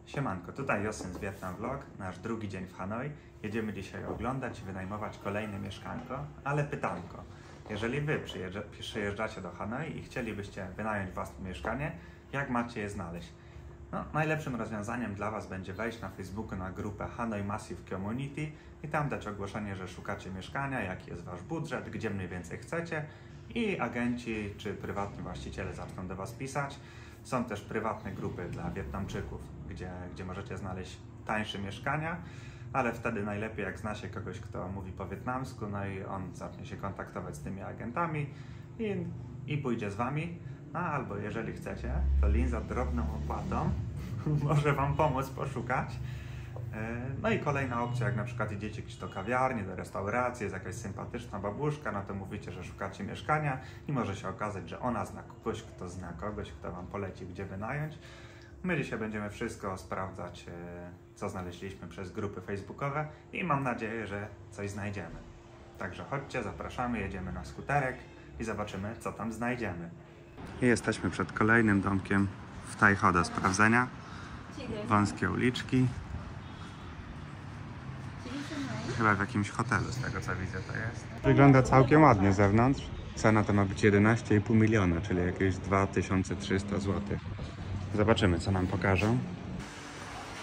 Siemanko, tutaj Josyn z Vietnam Vlog, nasz drugi dzień w Hanoi. Jedziemy dzisiaj oglądać i wynajmować kolejne mieszkanko, ale pytanko. Jeżeli Wy przyjeżdżacie do Hanoi i chcielibyście wynająć własne mieszkanie, jak macie je znaleźć? No, najlepszym rozwiązaniem dla Was będzie wejść na Facebooku na grupę Hanoi Massive Community i tam dać ogłoszenie, że szukacie mieszkania, jaki jest Wasz budżet, gdzie mniej więcej chcecie i agenci czy prywatni właściciele zaczną do Was pisać. Są też prywatne grupy dla Wietnamczyków, gdzie możecie znaleźć tańsze mieszkania, ale wtedy najlepiej jak zna się kogoś, kto mówi po wietnamsku, no i on zacznie się kontaktować z tymi agentami i pójdzie z Wami. No albo jeżeli chcecie, to Lin za drobną opłatą może Wam pomóc poszukać. No i kolejna opcja, jak na przykład idziecie gdzieś do kawiarni, do restauracji, jest jakaś sympatyczna babuszka, no to mówicie, że szukacie mieszkania i może się okazać, że ona zna kogoś, kto Wam poleci, gdzie wynająć. My dzisiaj będziemy wszystko sprawdzać, co znaleźliśmy przez grupy facebookowe i mam nadzieję, że coś znajdziemy. Także chodźcie, zapraszamy, jedziemy na skuterek i zobaczymy, co tam znajdziemy. I jesteśmy przed kolejnym domkiem w Thai Ho do sprawdzenia. Wąskie uliczki. Chyba w jakimś hotelu, z tego co widzę, to jest. Wygląda całkiem ładnie z zewnątrz. Cena to ma być 11,5 miliona, czyli jakieś 2300 zł. Zobaczymy, co nam pokażą.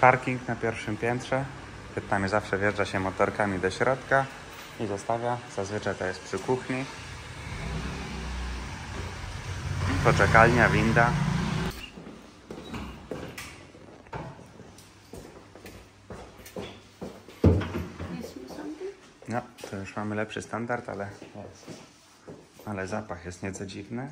Parking na pierwszym piętrze. W Wietnamie zawsze wjeżdża się motorkami do środka i zostawia. Zazwyczaj to jest przy kuchni. Poczekalnia, winda. No, to już mamy lepszy standard, ale zapach jest nieco dziwny.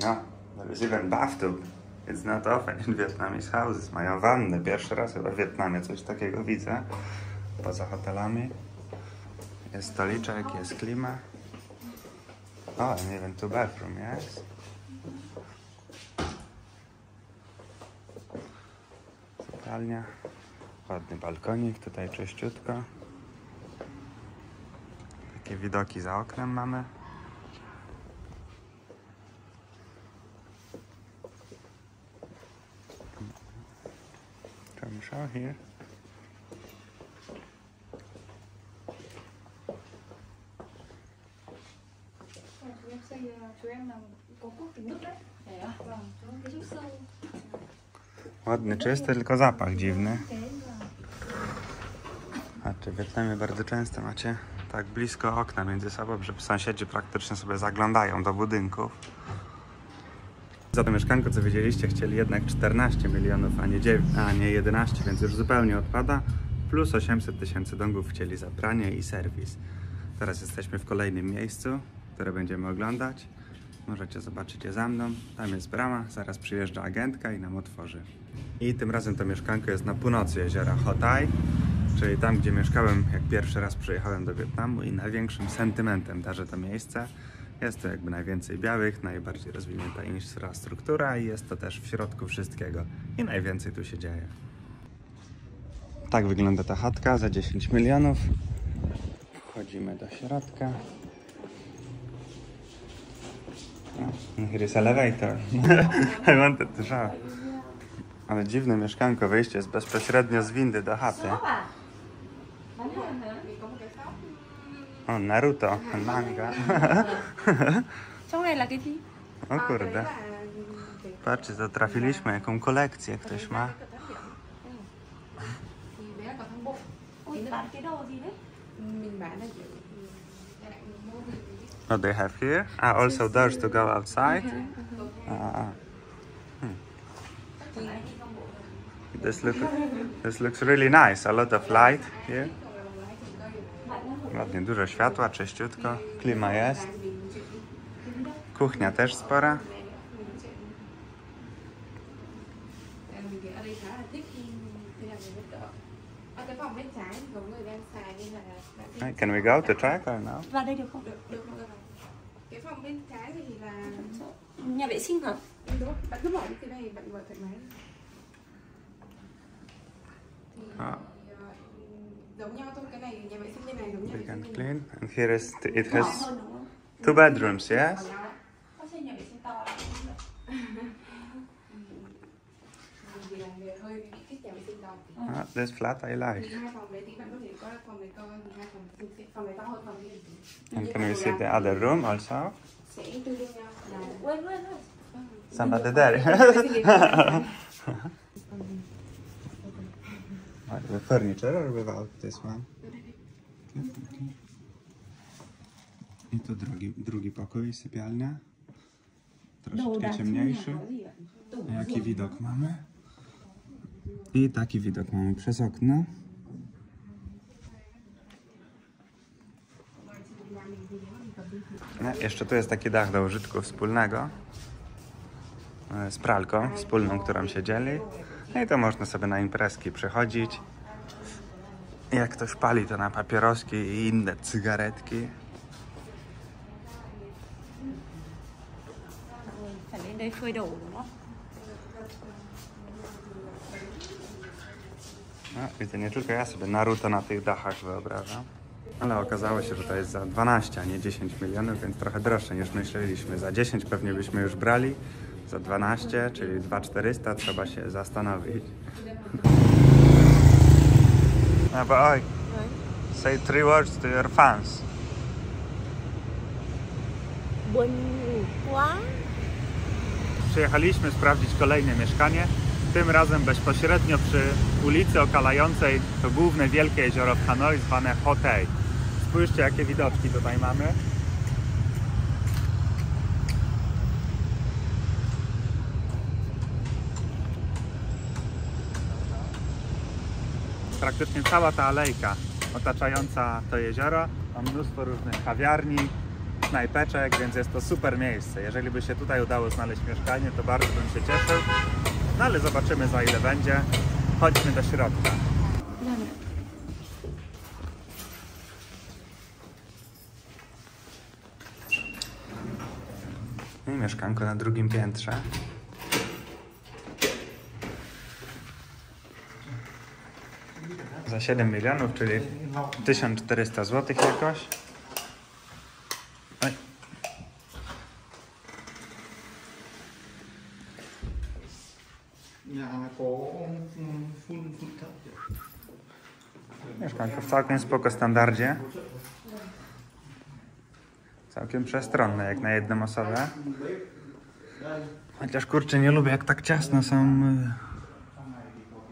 No, there is even bathtub. It's not often in Vietnamese houses. Mają wannę. Pierwszy raz chyba w Wietnamie coś takiego widzę. Poza hotelami. Jest stoliczek, jest klima. O, and even two bathroom, yes. Sypialnia. Ładny balkonik, tutaj czyściutko. Takie widoki za oknem mamy. Can we show here? Ładny, czysty, tylko zapach dziwny. A czy w Wietnamie bardzo często macie tak blisko okna między sobą, że sąsiedzi praktycznie sobie zaglądają do budynków. Za to mieszkanko, co widzieliście, chcieli jednak 14 milionów, a nie 11, więc już zupełnie odpada. Plus 800 tysięcy dongów chcieli za pranie i serwis. Teraz jesteśmy w kolejnym miejscu, które będziemy oglądać. Możecie zobaczyć je za mną. Tam jest brama, zaraz przyjeżdża agentka i nam otworzy. I tym razem to mieszkanko jest na północy jeziora Ho Thai, czyli tam, gdzie mieszkałem, jak pierwszy raz przyjechałem do Wietnamu i największym sentymentem darzę to miejsce. Jest to jakby najwięcej białych, najbardziej rozwinięta infrastruktura i jest to też w środku wszystkiego. I najwięcej tu się dzieje. Tak wygląda ta chatka za 10 milionów. Wchodzimy do środka. Here is elevator. I wanted to show. Ale dziwne mieszkanko, wyjście jest bezpośrednio z windy do chaty. O, Naruto, manga. O kurde. Patrzcie, to trafiliśmy, jaką kolekcję ktoś ma. What they have here? Also doors to go outside. This looks really nice. A lot of light here. Ładnie, dużo światła, czyściutko. Klima jest. Kuchnia też spora. Can we go to check or no? Vào đây được không? Được. Cái phòng bên trái thì là nhà vệ sinh hả? Đúng, bạn cứ bỏ đi cái này, bạn mở thoải mái. giống nhau thôi, cái này nhà vệ sinh bên này giống nhà Big vệ and sinh bên clean. And here is it Nhỏ has hơn đúng không? 2 bedrooms, yes? này. Nhau. Có xây nhà vệ sinh to lắm. Vì là người hơi bị thích nhà vệ sinh to. This flat I like. Thì hai phòng đấy thì bạn có thể có phòng này to hơn, thì hai phòng này to hơn phòng kia. And can we see the other room also? Sẽ tương đương nhau. Quên quên thôi. Somebody there. With furniture or without this one? I tu drugi pokój, sypialnia. Troszeczkę ciemniejszy. A jaki widok mamy? I taki widok mamy przez okno. No, jeszcze tu jest taki dach do użytku wspólnego. Z pralką wspólną, którą się dzieli. No i to można sobie na imprezki przychodzić. Jak ktoś pali, to na papieroski i inne cygaretki. Phải lên đây phơi đồ đúng không? No, widzę, nie tylko ja sobie Naruto na tych dachach wyobrażam. Ale okazało się, że to jest za 12, a nie 10 milionów, więc trochę droższe niż myśleliśmy. Za 10 pewnie byśmy już brali, za 12, czyli 2400, trzeba się zastanowić. No bo oj, say 3 words to your fans. Buồn quá. Przyjechaliśmy sprawdzić kolejne mieszkanie, tym razem bezpośrednio przy ulicy okalającej to główne wielkie jezioro w Hanoi zwane Hot Ei. Spójrzcie, jakie widoczki tutaj mamy. Praktycznie cała ta alejka otaczająca to jezioro ma mnóstwo różnych kawiarni, knajpeczek, więc jest to super miejsce. Jeżeli by się tutaj udało znaleźć mieszkanie, to bardzo bym się cieszył. No ale zobaczymy, za ile będzie. Chodźmy do środka. I mieszkanko na drugim piętrze. Za 7 milionów, czyli 1400 zł jakoś. Oj. Mieszkanko w całkiem spoko standardzie. Całkiem przestronne jak na jedną osobę. Chociaż kurczę, nie lubię jak tak ciasno są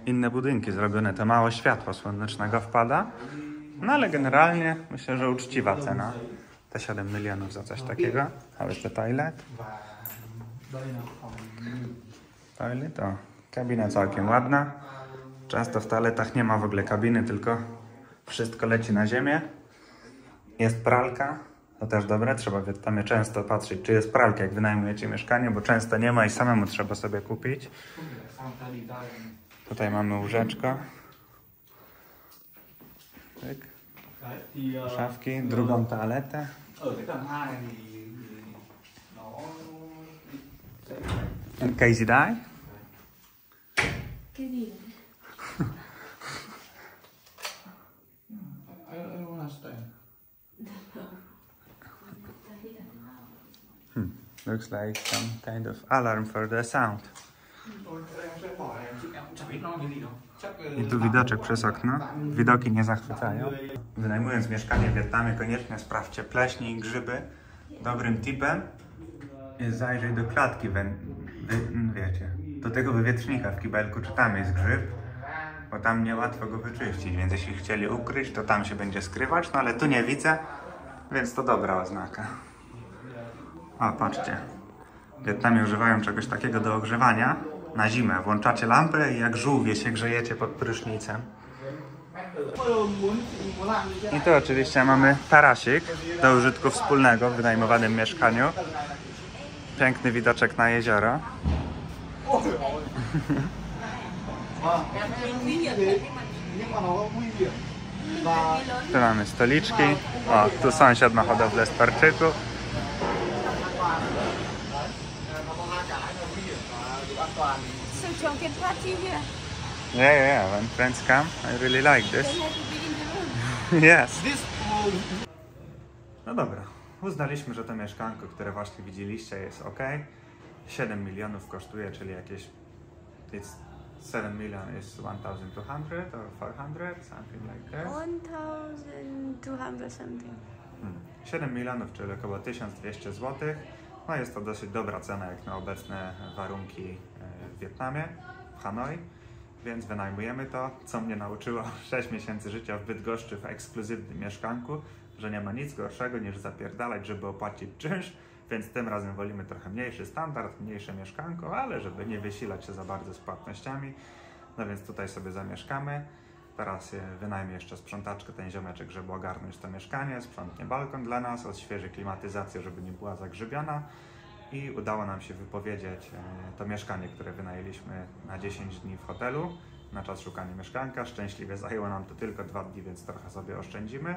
inne budynki zrobione. To mało światła słonecznego wpada. No ale generalnie myślę, że uczciwa cena. Te 7 milionów za coś takiego. How is the toilet? Toilet, o. Kabina całkiem ładna. Często w toaletach nie ma w ogóle kabiny, tylko wszystko leci na ziemię. Jest pralka. To też dobre, trzeba w Wietnamie często patrzeć, czy jest pralka, jak wynajmujecie mieszkanie, bo często nie ma i samemu trzeba sobie kupić. Tutaj mamy łóżeczko. Tyk. Szafki, drugą toaletę. And Casey die? Cái gì? Looks like some kind of alarm for the sound. I tu widoczek przez okno. Widoki nie zachwycają. Wynajmując mieszkanie w Wietnamie, koniecznie sprawdźcie pleśnie i grzyby. Dobrym tipem jest zajrzeć do klatki, wiecie, do tego wywietrznika w kibelku, czy tam jest grzyb, bo tam niełatwo go wyczyścić, więc jeśli chcieli ukryć, to tam się będzie skrywać, no ale tu nie widzę, więc to dobra oznaka. O, patrzcie. W Wietnamie używają czegoś takiego do ogrzewania. Na zimę włączacie lampę i jak żółwie się grzejecie pod prysznicem. I tu oczywiście mamy tarasik do użytku wspólnego w wynajmowanym mieszkaniu. Piękny widoczek na jezioro. Tu mamy stoliczki. O, tu sąsiad ma hodowlę sparczyków. So chồng can party here. Yeah, when friends come, I really like this. They have to be in the room. Yes. This No dobra, uznaliśmy, że to mieszkanko, które właśnie widzieliście, jest ok. 7 milionów kosztuje, czyli jakieś 7 million is 1200 or 400, something like that. 1200 something. 7 milionów, czyli około 1200 zł. No jest to dosyć dobra cena jak na obecne warunki w Wietnamie, w Hanoi. Więc wynajmujemy to, co mnie nauczyło 6 miesięcy życia w Bydgoszczy w ekskluzywnym mieszkanku, że nie ma nic gorszego niż zapierdalać, żeby opłacić czynsz, więc tym razem wolimy trochę mniejszy standard, mniejsze mieszkanko, ale żeby nie wysilać się za bardzo z płatnościami. No więc tutaj sobie zamieszkamy. Teraz wynajmie jeszcze sprzątaczkę ten ziomeczek, żeby ogarnąć to mieszkanie, sprzątnie balkon dla nas, odświeży klimatyzację, żeby nie była zagrzybiona. I udało nam się wypowiedzieć to mieszkanie, które wynajęliśmy na 10 dni w hotelu na czas szukania mieszkanka. Szczęśliwie zajęło nam to tylko 2 dni, więc trochę sobie oszczędzimy.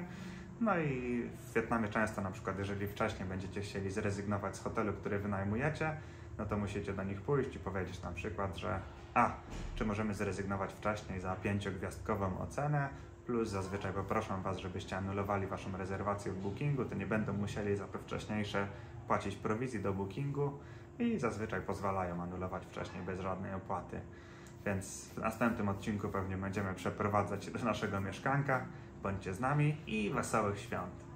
No i w Wietnamie często na przykład, jeżeli wcześniej będziecie chcieli zrezygnować z hotelu, który wynajmujecie, no to musicie do nich pójść i powiedzieć na przykład, że czy możemy zrezygnować wcześniej za 5-gwiazdkową ocenę, plus zazwyczaj poproszą Was, żebyście anulowali Waszą rezerwację w bookingu, to nie będą musieli za to wcześniejsze płacić prowizji do bookingu i zazwyczaj pozwalają anulować wcześniej bez żadnej opłaty. Więc w następnym odcinku pewnie będziemy przeprowadzać się do naszego mieszkanka. Bądźcie z nami i wesołych świąt!